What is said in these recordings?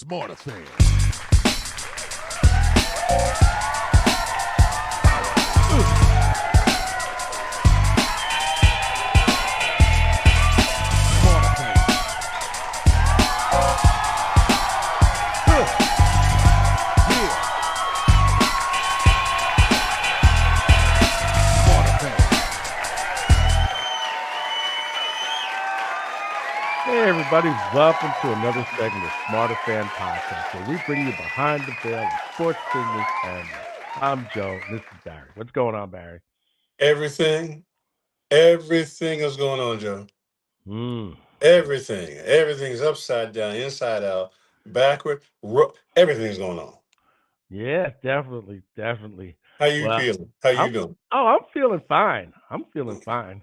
Smarterfan. Hey everybody, welcome to another segment of Smarterfan Podcast, where we bring you behind the veil of sports business. And I'm Joe. This is Barry. What's going on, Barry? Everything is going on, Joe. Mm. Everything's upside down, inside out, backward. Everything's going on. Yeah, definitely. How you Well, feeling? How I'm you doing? I'm feeling fine. I'm feeling fine.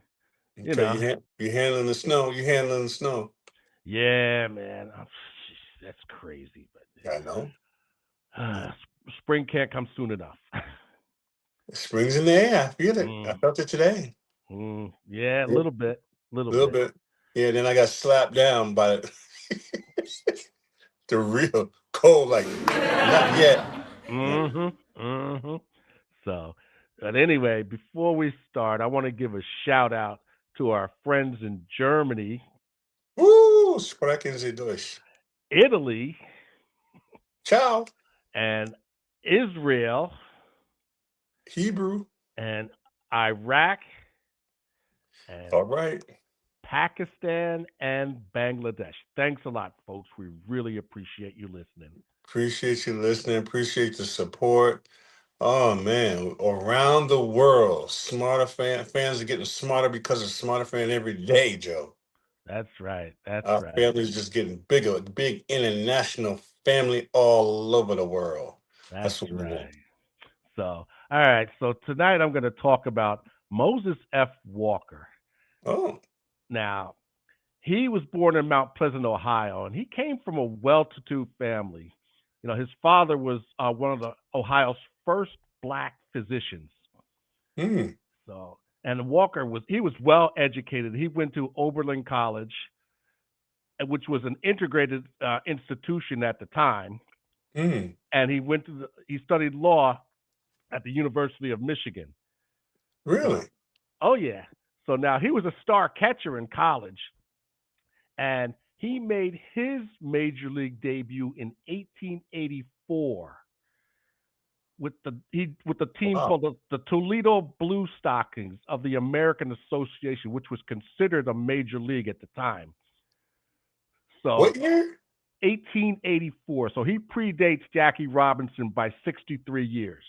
You Okay, know. you handling the snow. You handling the snow. Yeah, man. That's crazy, I know. but spring can't come soon enough. Spring's in the air. I feel it. I mm, felt it today. yeah, a Yeah, little bit, a little bit. Yeah. Then I got slapped down by the real cold. Like not yet. Yeah. Mm-hmm. So, but anyway, before we start, I want to give a shout out to our friends in Germany, Woo! Sprechen Sie Deutsch. Italy, Ciao. and Israel, Hebrew. and Iraq, and All right. Pakistan, and Bangladesh. Thanks a lot, folks. We really appreciate you listening. Appreciate you listening. Appreciate the support. Oh man, around the world, fans are getting smarter because of Smarter Fan every day, Joe. That's right. That's Our right. family's just getting bigger, big international family all over the world. That's That's what we want. right. So, all right. So tonight I'm going to talk about Moses F. Walker. Oh, Now, he was born in Mount Pleasant, Ohio, and he came from a well-to-do family. You know, his father was one of the Ohio's first black physicians. hmm, So, and Walker was well educated. He went to Oberlin College, which was an integrated institution at the time, hmm. and he studied law at the University of Michigan. So, Really? oh yeah. So now he was a star catcher in college, and he made his major league debut in 1884 with the team Wow. called the Toledo Blue Stockings of the American Association, which was considered a major league at the time. What So year? 1884. So he predates Jackie Robinson by 63 years.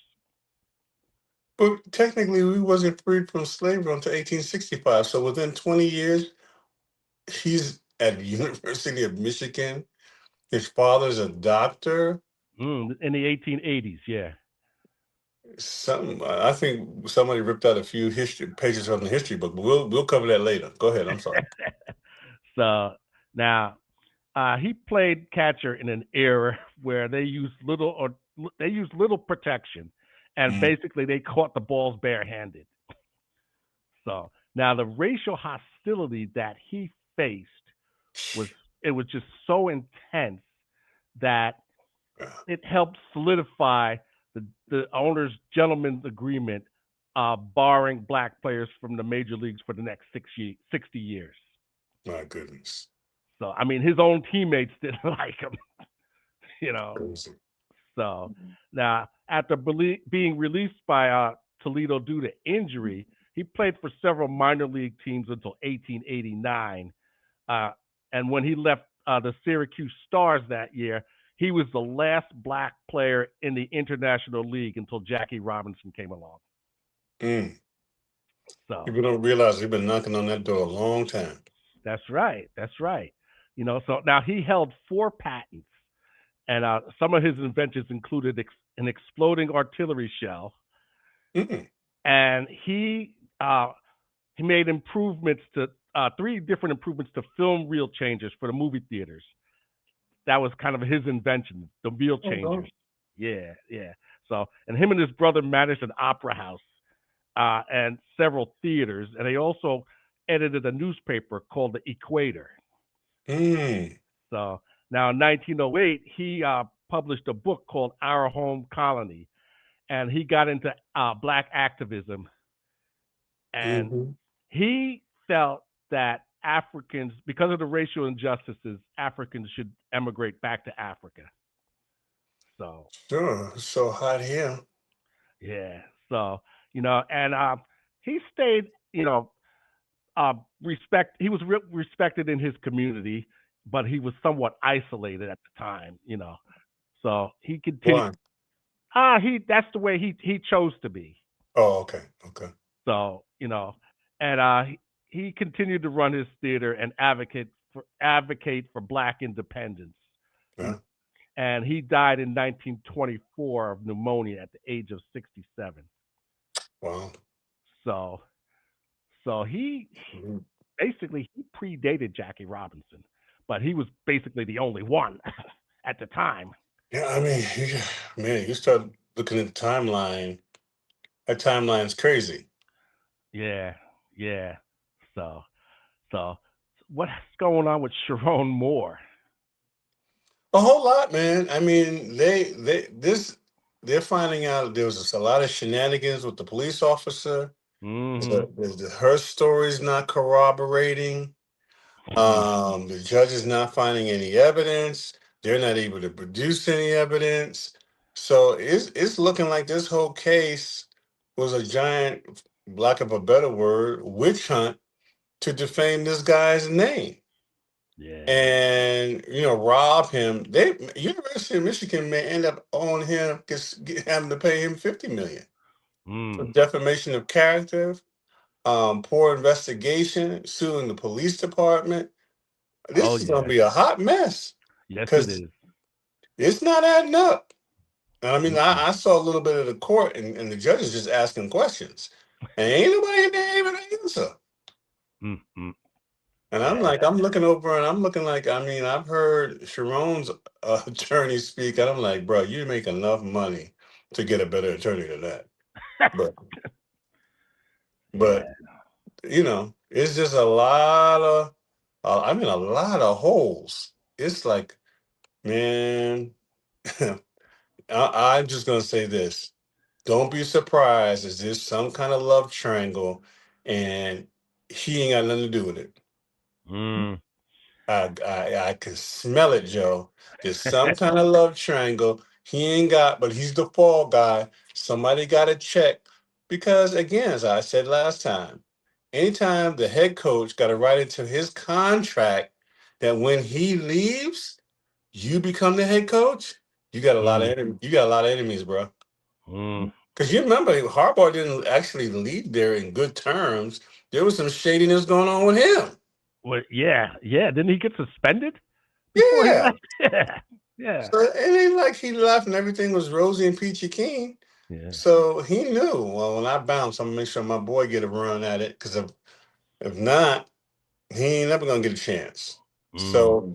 But technically, we wasn't freed from slavery until 1865. So within 20 years, he's at the University of Michigan. His father's a doctor. In the 1880s, yeah. Something I think somebody ripped out a few history pages from the history book, but we'll cover that later. Go ahead. I'm sorry. So now he played catcher in an era where they used little protection, and Mhm. basically they caught the balls barehanded. So now the racial hostility that he faced was it was just so intense that it helped solidify the owner's gentleman's agreement, barring black players from the major leagues for the next 60 years. My goodness. So I mean, his own teammates didn't like him, you know. Crazy. So now, after being released by Toledo due to injury, he played for several minor league teams until 1889. Uh, and when he left the Syracuse Stars that year, he was the last black player in the International League until Jackie Robinson came along. Mm. So People don't realize they've been knocking on that door a long time. that's right. That's right. You know, so now he held 4 patents, and some of his inventions included an exploding artillery shell, Mm-mm. and he made improvements to 3 different improvements to film reel changers for the movie theaters. That was kind of his invention, the reel Oh, changers. no. Yeah, yeah. So, and him and his brother managed an opera house and several theaters, and they also edited a newspaper called the Equator. Mm. So Now, in 1908, he published a book called Our Home Colony, and he got into black activism, and Hmm. he felt that Africans, because of the racial injustices, Africans should emigrate back to Africa. So, Sure. It's so hot here. yeah. So, and he stayed, he was respected in his community, but he was somewhat isolated at the time, So he continued. Why? That's the way he chose to be. Oh, okay. Okay. So, and he continued to run his theater and advocate for black independence. You know, Yeah. and he died in 1924 of pneumonia at the age of 67. Wow. So, so he Mhm. basically he predated Jackie Robinson, but he was basically the only one at the time. Yeah, I mean, man, you start looking at the timeline. That timeline's crazy. Yeah, yeah. So, so what's going on with Sherrone Moore? A whole lot, man. I mean, they're finding out there was just a lot of shenanigans with the police officer. Mm-hmm. Her story's not corroborating. The judge is not finding any evidence. They're not able to produce any evidence. So it's looking like this whole case was a giant, lack of a better word, witch hunt to defame this guy's name Yeah. and rob him. They University of Michigan may end up owing him, having to pay him 50 million for Mm. defamation of character, poor investigation, suing the police department. Oh This is going to yeah. be a hot mess Yes, it because is. it's not adding up. And I mean, Mm-mm. I saw a little bit of the court, and the judge is just asking questions, and ain't nobody in there able to answer. Mm-mm. And I'm Yeah. like, I'm looking over, and I'm looking like, I mean, I've heard Sharon's attorney speak, and I'm like, bro, you make enough money to get a better attorney than that. But, Yeah. but it's just a lot of, I mean, a lot of holes. It's like, man, I'm just gonna say this. Don't be surprised. Is this some kind of love triangle, and he ain't got nothing to do with it? Mm. I can smell it, Joe. There's some kind of love triangle. He ain't got, but he's the fall guy. Somebody got to check because, again, as I said last time, anytime the head coach got to write into his contract that when he leaves, you become the head coach. You got a lot of Mm. you got a lot of enemies, bro. Mm. Because you remember Harbaugh didn't actually leave there in good terms. There was some shadiness going on with him. Well, yeah, yeah. Didn't he get suspended before he Yeah. left? Yeah. Yeah. So it ain't like he left and everything was rosy and peachy keen. Yeah. So he knew. Well, when I bounce, I'm gonna make sure my boy get a run at it. Because if not, he ain't never gonna get a chance. Mm. So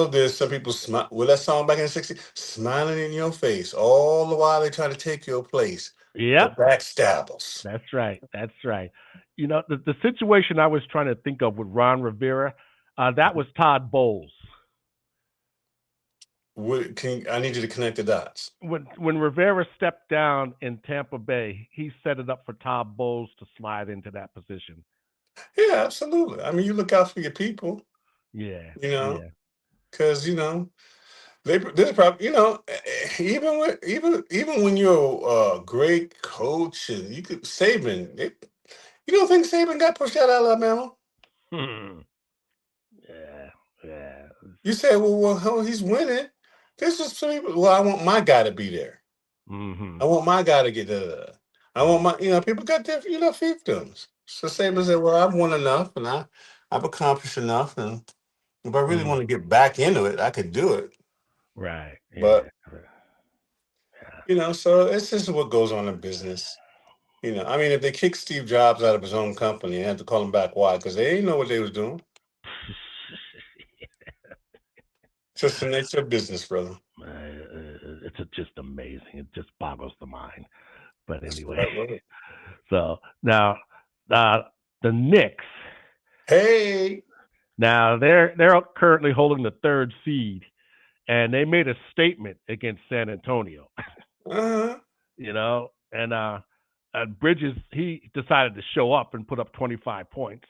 there's some people smile with that song back in the '60s, smiling in your face all the while they try to take your place. The Yep. backstabbers. That's right. That's right. The situation I was trying to think of with Ron Rivera, that was Todd Bowles. I need you to connect the dots. When Rivera stepped down in Tampa Bay, he set it up for Todd Bowles to slide into that position. Yeah, absolutely. I mean, you look out for your people, Yeah. you know, Yeah. because there's probably even when you're a great coach and you could Saban, you don't think Saban got pushed out of Alabama? Hmm. Yeah. Yeah. You say, well, hell, he's winning. There's just some people. Well, I want my guy to be there. Mm-hmm. I want my guy to get the. I want Mm. my people got different fiefdoms. So Saban said, well, I've won enough and I've accomplished enough, and if I really Mm. want to get back into it, I could do it. Right. Yeah. But Yeah. so it's just what goes on in business. I mean, if they kick Steve Jobs out of his own company and had to call him back, why? Because they didn't know what they was doing. Just the nature of business, brother. It's just amazing. It just boggles the mind. But That's the anyway, right word. so now uh, the Knicks. Hey, Now they're currently holding the third seed, and they made a statement against San Antonio. Uh-huh. And Bridges, he decided to show up and put up 25 points.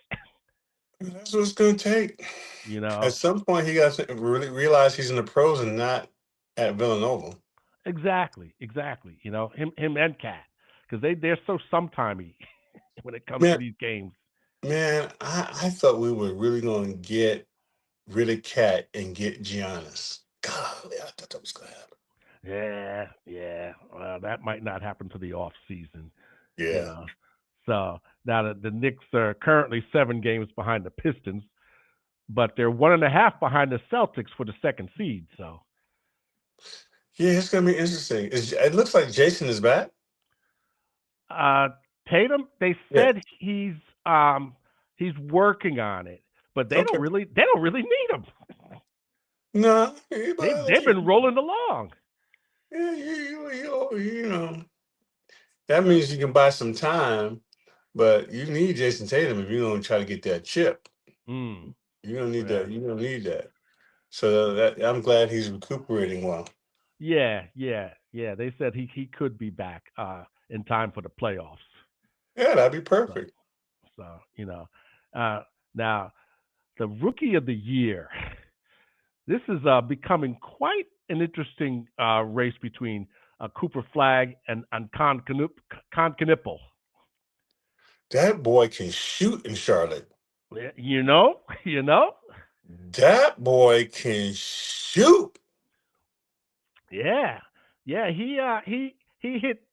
That's what it's going to take. You At know, some point, he got to really realize he's in the pros and not at Villanova. exactly. Him and Cat, because they're so sometimey when it comes to Man, these games. I thought we were really going to get rid of Cat and get Giannis. Golly, I thought that was going to happen. Yeah. Well, that might not happen to the off season. You Yeah. know, so now the Knicks are currently 7 games behind the Pistons, but they're 1.5 behind the Celtics for the second seed. So Yeah, it's going to be interesting. It looks like Jason is back. uh, Tatum, they Yeah. said he's working on it, but Okay. they don't really need him. No, They've been rolling along. yeah, you know, that means you can buy some time, but you need Jason Tatum if you're going to try to get that chip. Mm, You don't need yeah, that. You don't need that. So that I'm glad he's recuperating well. yeah. They said he could be back in time for the playoffs. Yeah, that'd be So perfect. so uh, now the rookie of the year. This is becoming quite an interesting race between Cooper Flag and Con Knipple. That boy can shoot in Charlotte. You know, you know, That boy can shoot. yeah, yeah. He hit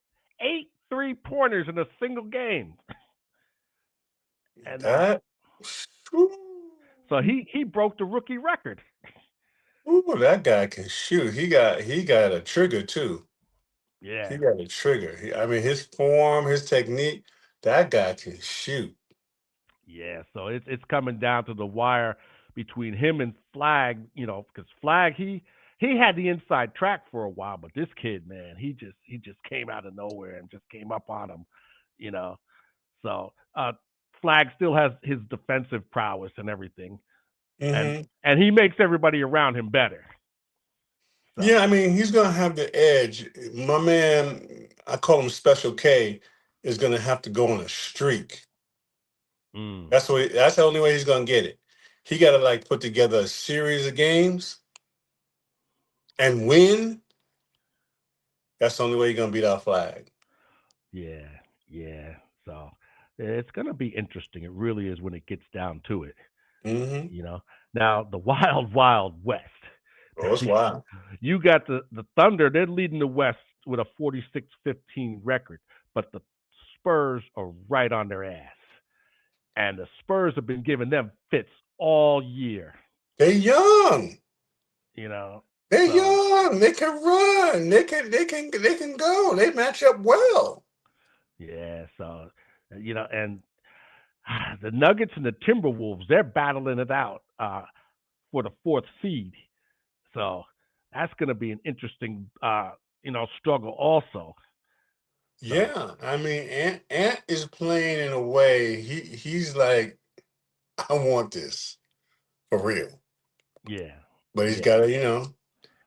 8 3-pointers in a single game, and That. Ooh, so he broke the rookie record. ooh, that guy can shoot. He got a trigger too. He Yeah, got a trigger. I mean, his form, his technique. That guy can shoot. yeah. So it's coming down to the wire between him and Flag. Because Flag he had the inside track for a while, but this kid, man, he just came out of nowhere and just came up on him. You know, so Flag still has his defensive prowess and everything, and Hmm. and he makes everybody around him better. Yeah, So I mean, he's gonna have the edge. My man, I call him Special K, is gonna have to go on a streak. mm, That's the only way he's gonna get it. He got to like put together a series of games and win. That's the only way you're gonna beat our Flag. yeah, yeah. So it's gonna be interesting. It really is when it gets down to it. Hmm. You know. Now the wild west. Oh, it's wild. You got the Thunder. They're leading the West with a 46-15 record, but the Spurs are right on their ass, and the Spurs have been giving them fits all year. They young. You know, They're so young. They can run. They can go. They match up well. yeah, so and the Nuggets and the Timberwolves, they're battling it out for the fourth seed. So that's going to be an interesting, struggle also. So Yeah, I mean, Ant is playing in a way he's like, I want this for real, yeah, but he's yeah. got to,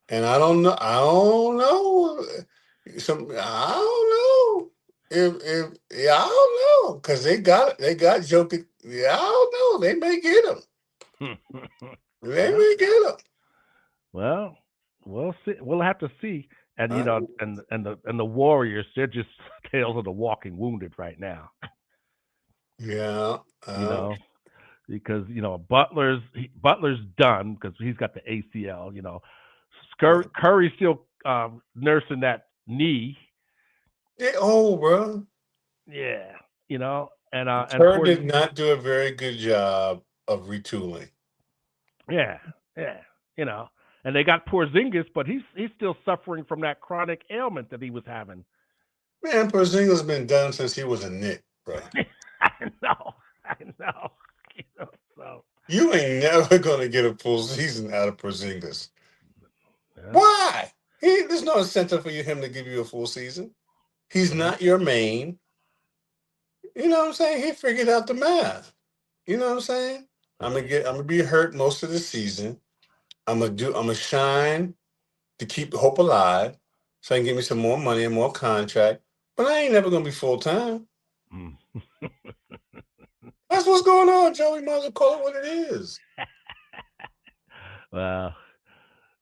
and I don't know, I don't know if yeah, I don't know because they got Jokic. Yeah, I don't know. They may get him. They well, may get him. well, we'll see. We'll have to see. And Uh, and the Warriors, they're just tales of the walking wounded right now. yeah. You know, because Butler's done because he's got the ACL. Yeah. Curry's still nursing that knee. They old, bro. Yeah, and Kerr poor did not do a very good job of retooling. yeah, yeah, you know, and they got Porzingus, but he's still suffering from that chronic ailment that he was having. Man, Porzingo's been done since he was a Knick, bro. I I know, so You ain't never gonna get a full season out of Porzingis. yeah, Why? There's no incentive for him to give you a full season. He's yeah, not your main. You know what I'm saying? He figured out the math. You know what I'm saying? I'm yeah, gonna be hurt most of the season. I'm gonna shine. to keep hope alive, so I can get me some more money and more contract. But I ain't never gonna be full time. Mm. That's what's going on, Joey. Might as well call it what it is. Well,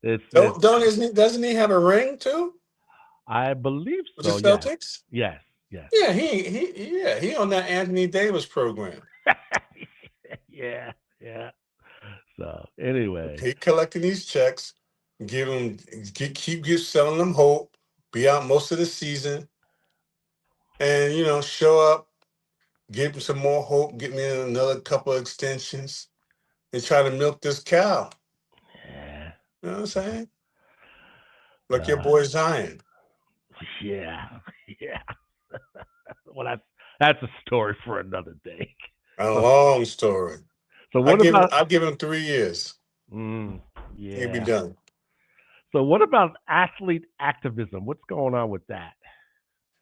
it's. Doesn't he have a ring too I believe with the so. Yes. Celtics? Yes. Yes. Yeah, he on that Anthony Davis program. Yeah. Yeah. So anyway. Keep collecting these checks, give them keep selling them hope, be out most of the season, and show up, give them some more hope, get me another couple of extensions, and try to milk this cow. Yeah. You know what I'm saying? Like your Uh, boy Zion. yeah. Yeah. Well, that's a story for another day. A So, long story. so I what give him about? I give him 3 years. Mm, He'll be yeah. done. So what about athlete activism? What's going on with that?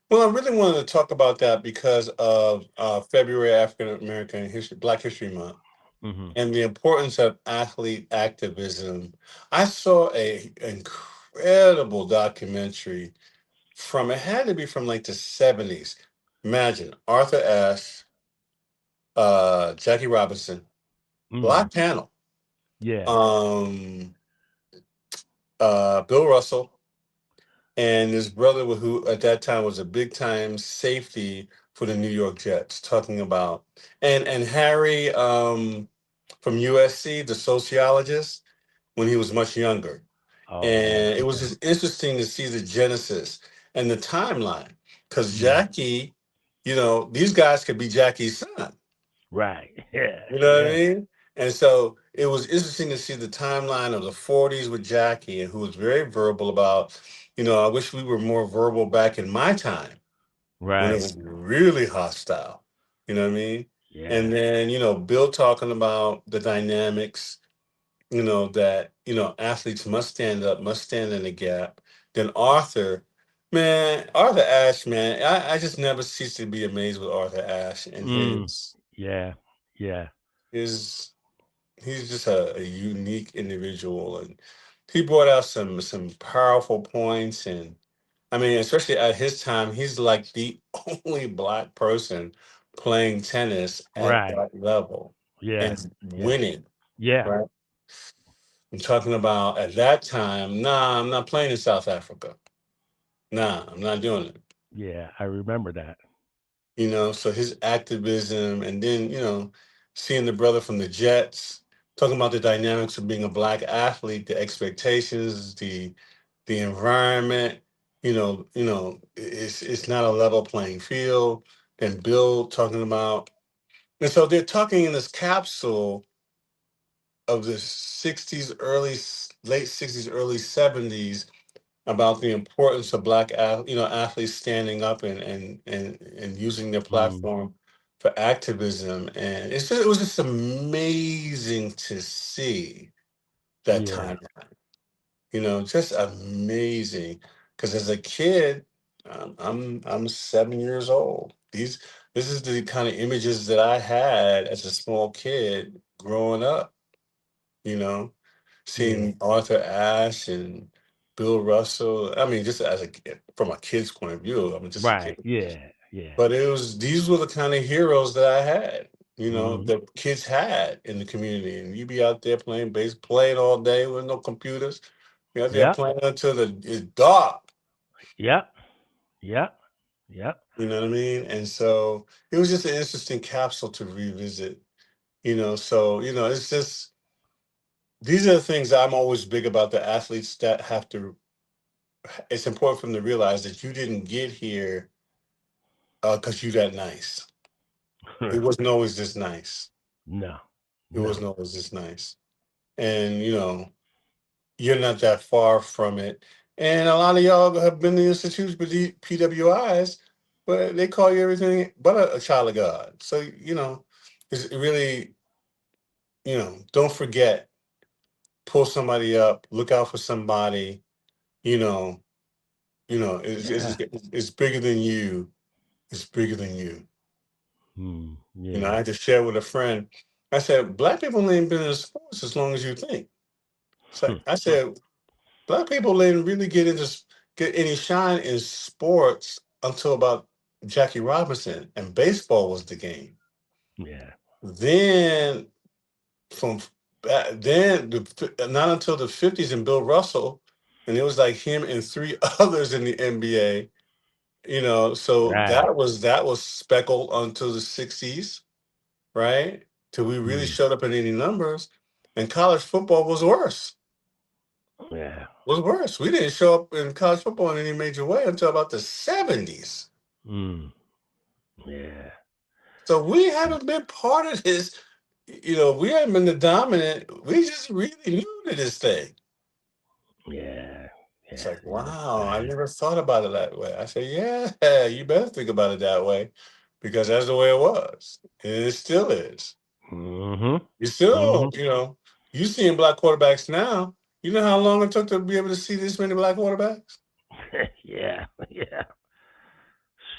Well, I really wanted to talk about that because of February African American History, Black History Month, Hmm. and the importance of athlete activism. I saw a incredible documentary from, it had to be from like the 70s. Imagine Arthur Ashe, Jackie Robinson, Mm, Black panel, yeah. um, Bill Russell, and his brother, who at that time was a big time safety for the New York Jets, talking about, and Harry, from USC, the sociologist, when he was much younger. Oh wow. And it was Okay. just interesting to see the genesis and the timeline, because Mm, Jackie, these guys could be Jackie's son. right. Yeah. You know what I Yeah. mean? And so it was interesting to see the timeline of the 40s with Jackie, and who was very verbal about, I wish we were more verbal back in my time when it Right. was really hostile. You know what I mean? And Yeah. then, Bill talking about the dynamics, that, athletes must stand up, must stand in the gap. Then Arthur Ashe, man, I just never cease to be amazed with Arthur Ashe and Mm, yeah. Yeah. his he's just a unique individual, and he brought out some powerful points. And I mean, especially at his time, he's like the only Black person playing tennis at Right. that level Yeah. and Yeah. winning. Yeah. Right? I'm talking about at that time. Nah, I'm not playing in South Africa. Nah, I'm not doing it. Yeah. I remember that. So his activism, and then, seeing the brother from the Jets, talking about the dynamics of being a Black athlete, the expectations, the environment, it's not a level playing field. And Bill talking about, and so they're talking in this capsule of the 60s, late 60s, early 70s, about the importance of Black athletes standing up and using their Mm, platform for activism. And it was just amazing to see that yeah. time. Just amazing. Because as a kid, I'm 7 years old. This is the kind of images that I had as a small kid growing up. You know, Yeah. Seeing Arthur Ashe and Bill Russell. I mean, just from a kid's point of view, I'm just a kid. Right. Yeah. Yeah. But these were the kind of heroes that I had. Hmm. That kids had in the community, and you be out there playing playing all day with no computers. You're out there Yep. playing until it's dark. Yep. Yep. Yep. You know what I mean? And so it was just an interesting capsule to revisit. So it's just, these are the things I'm always big about, the athletes that have to. It's important for them to realize that you didn't get here because you that nice. It wasn't always this nice. No. It No. wasn't always this nice. And you're not that far from it. And a lot of y'all have been in institutes with the PWIs, but they call you everything but a child of God. So, it's really, don't forget, pull somebody up, look out for somebody, you know, Yeah. it's bigger than you. It's bigger than you. Hmm. I Yeah. had to share with a friend. I said, Black people ain't been in sports as long as you think. It's like, I said, Black people didn't really get any shine in sports until about Jackie Robinson, and baseball was the game. Yeah. Then from then not until the 50s and Bill Russell, and it was like him and three others in the NBA. So Right. that was speckled until the 60s, right? Till we really Mm. showed up in any numbers, and college football was worse. Yeah. Was worse. We didn't show up in college football in any major way until about the 70s. Mm. Yeah. So we haven't been part of this. We haven't been the dominant. We just really new to this thing. Yeah. It's Yeah. like, wow, I never thought about it that way. I say, yeah, you better think about it that way because that's the way it was. And it still is. Mm-hmm. You still, Mm-hmm. you seeing black quarterbacks now. You know how long it took to be able to see this many black quarterbacks? Yeah. Yeah.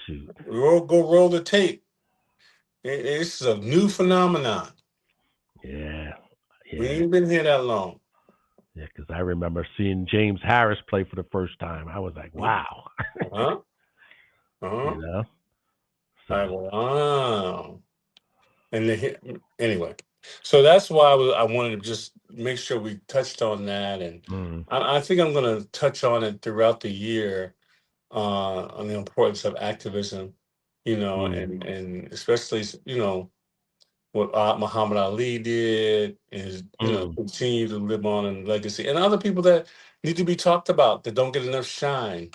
Shoot. Go roll the tape. It's a new phenomenon. Yeah. We Yeah. ain't been here that long. Yeah. Because I remember seeing James Harris play for the first time. I was like, wow. Uh-huh. You Uh-huh. know. Like, So. wow. Anyway, so that's why I wanted to just make sure we touched on that, and Mm. I think I'm going to touch on it throughout the year on the importance of activism, Mm. and especially what Muhammad Ali did is Mm. continue to live on in legacy, and other people that need to be talked about that don't get enough shine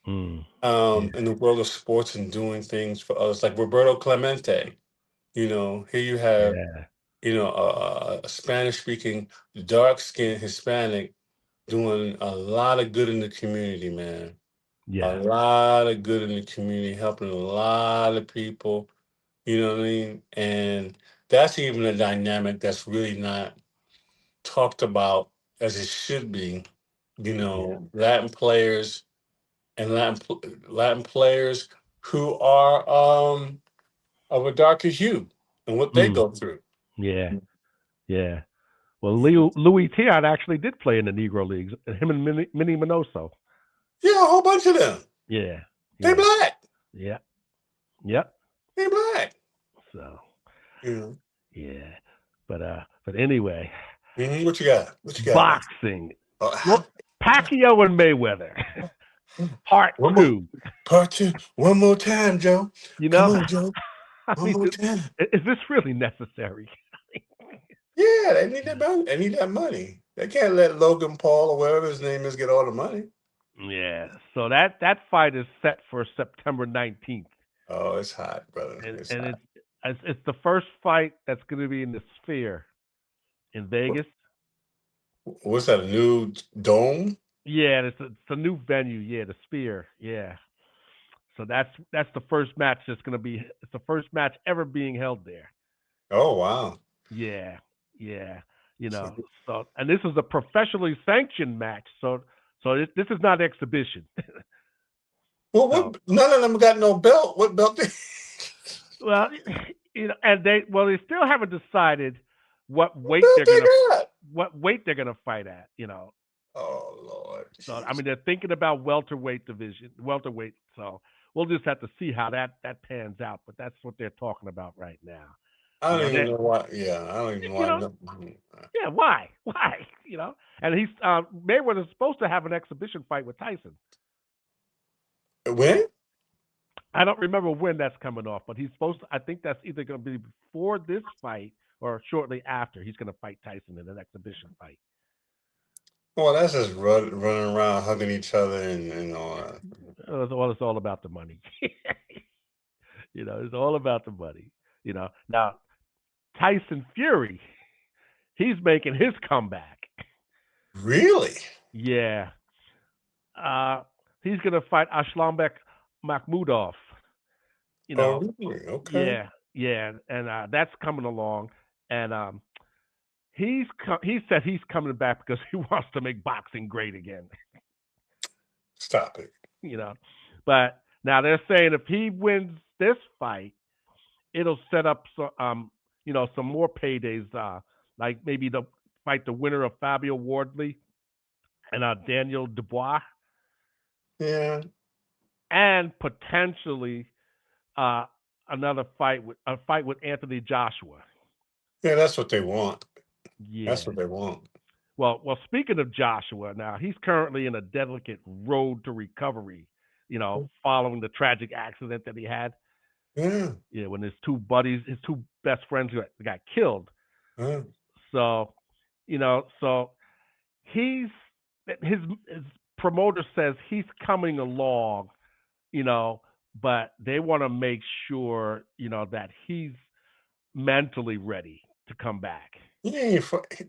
Mm. Yeah. in the world of sports and doing things for others, like Roberto Clemente. Here you have Yeah. a Spanish speaking, dark skinned Hispanic doing a lot of good in the community, man. A Yeah. lot of good in the community, helping a lot of people. You know what I mean? And that's even a dynamic that's really not talked about as it should be. Yeah. Latin players and Latin players who are of a darker hue and what they Mm. go through. Yeah. Yeah. Well, Louis Tiant actually did play in the Negro Leagues. Him and Minnie Minoso. Yeah, a whole bunch of them. Yeah. They Yeah. black. Yeah. Yep. They black. So. You know. Yeah. But anyway, What you got? What you got? boxing. Uh, Well, Pacquiao and Mayweather, part one more two. part two. One more time, Joe. You Come know, on, Joe. I One mean, more time. is this really necessary? Yeah, they need that money. They need that money. They can't let Logan Paul or whatever his name is get all the money. Yeah. So that fight is set for September 19th, Oh, it's hot, brother. and It's and hot. it's the first fight that's going to be in the Sphere in Vegas. What's that? A new dome? Yeah, it's a new venue. Yeah, the Sphere. Yeah. So that's the first match that's going to be. It's the first match ever being held there. Oh, wow. Yeah, yeah. So and this is a professionally sanctioned match. So this is not exhibition. Well, So none of them got no belt. What belt? well, and they still haven't decided what What weight belt they're they gonna got? fight at. Oh, Lord So I mean Jesus. they're thinking about welterweight. So we'll just have to see how that pans out. But that's what they're talking about right now. I don't even That know why. Yeah, I don't even know you why. know yeah, why? Why? And he's Mayweather's supposed to have an exhibition fight with Tyson. When? So I don't remember when that's coming off, but he's supposed to. I think that's either going to be before this fight or shortly after. He's going to fight Tyson in an exhibition fight. Well, that's just running around hugging each other and all that. It's all about the money. It's all about the money. Now Tyson Fury, he's making his comeback. Really? Yeah, he's going to fight Aslanbek Makhmudov. You know, Oh, really? Okay. yeah, yeah, and that's coming along, and he said he's coming back because he wants to make boxing great again. Stop it. you know, but now they're saying if he wins this fight, it'll set up some more paydays, like maybe the fight the winner of Fabio Wardley and Daniel Dubois, Yeah. and potentially uh, another fight with Anthony Joshua. Yeah, that's what they want. That's Yeah. what they want. Well. Speaking of Joshua, now he's currently in a delicate road to recovery. Following the tragic accident that he had. Yeah. Yeah, when his two best friends got killed. Yeah. So, so he's his promoter says he's coming along, you know, but they want to make sure, that he's mentally ready to come back. Yeah,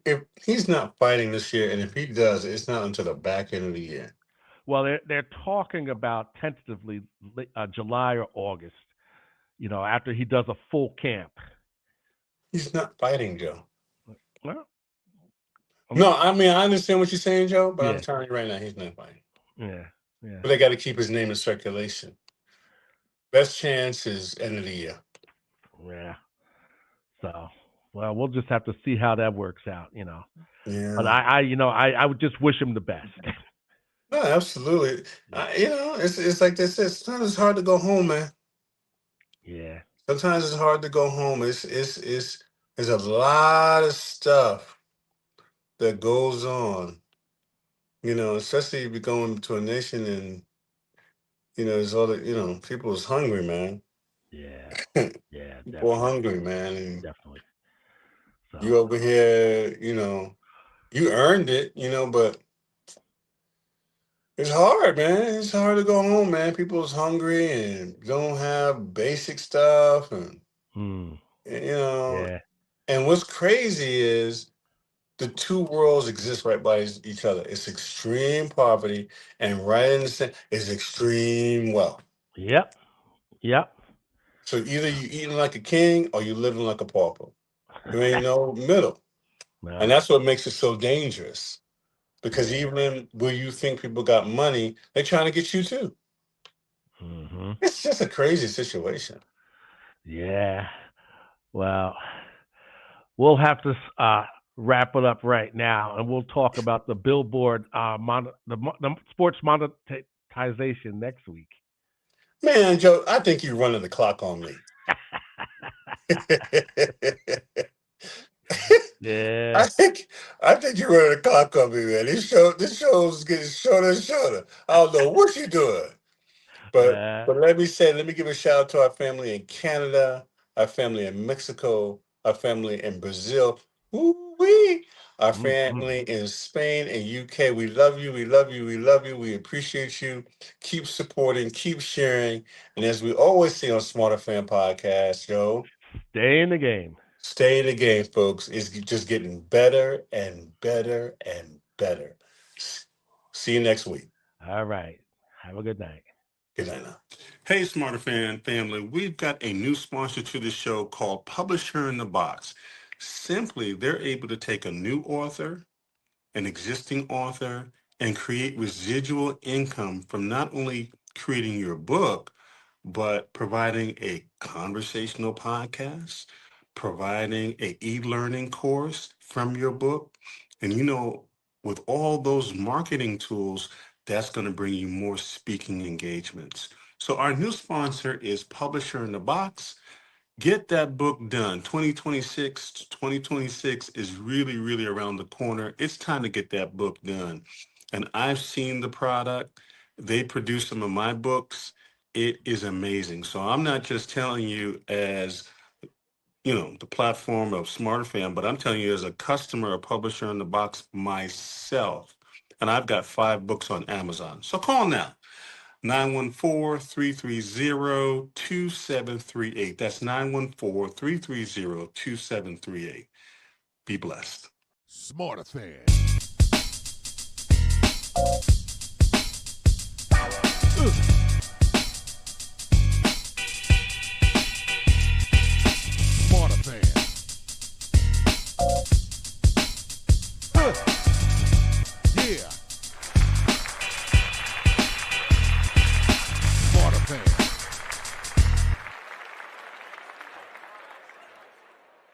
if he's not fighting this year, and if he does, it's not until the back end of the year. Well, they're talking about tentatively July or August. After he does a full camp. He's not fighting, Joe. Well, No, I mean I understand what you're saying, Joe, but I'm yeah, telling you right now, he's not fighting. yeah, yeah, But they got to keep his name in circulation. Best chance is end of the year. yeah. So, well, we'll just have to see how that works out. But Yeah. I would just wish him the best. No, absolutely. Yeah, It's like they said. Sometimes it's hard to go home, man. yeah, Sometimes it's hard to go home. It's there's a lot of stuff that goes on. Especially if you're going to a nation and there's all the people is hungry, man. yeah, yeah. People are Definitely, hungry, man, and definitely. So, you over here, you earned it, but it's hard, man. It's hard to go home, man. People's hungry and don't have basic stuff, and hmm, you know. yeah, And what's crazy is the two worlds exist right by each other. It's extreme poverty, and right in the center is extreme wealth. yep, yep. So either you eating like a king or you living like a pauper. There ain't no middle, and No, that's what makes it so dangerous. Because yeah, even where you think people got money, they're trying to get you too. hmm, It's just a crazy situation. yeah. Well, we'll have to wrap it up right now, and we'll talk about the Billboard the sports monetization next week. Man, Joe, I think you're running the clock on me. I Yeah. think I think you're running the clock on me, man. This show's getting shorter and shorter. I don't know what you're doing. But Uh, but let me give a shout out to our family in Canada, our family in Mexico, our family in Brazil. Woo-wee. Our mhm. family in Spain and UK. We love you. We love you. We love you. We appreciate you. Keep supporting. Keep sharing. And as we always say on Smarter Fan Podcast, Joe, Stay in the game. stay in the game, folks. It's just getting better and better and better. See you next week. All right. Have a good night. Good night now. Hey, Smarter Fan family, we've got a new sponsor to the show called Publisher in the Box. Simply, they're able to take a new author, an existing author, and create residual income from not only creating your book, but providing a conversational podcast, providing a e-learning course from your book. And with all those marketing tools, that's going to bring you more speaking engagements. So our new sponsor is Publisher in the Box. Get that book done. 2026 is really, really around the corner. It's time to get that book done. And I've seen the product. They produce some of my books. It is amazing. So I'm not just telling you as, the platform of Smarterfan, but I'm telling you as a customer, a publisher in the box myself. And I've got 5 books on Amazon. So call now. 914-330-2738. That's 914-330-2738. Be blessed. Smarterfan.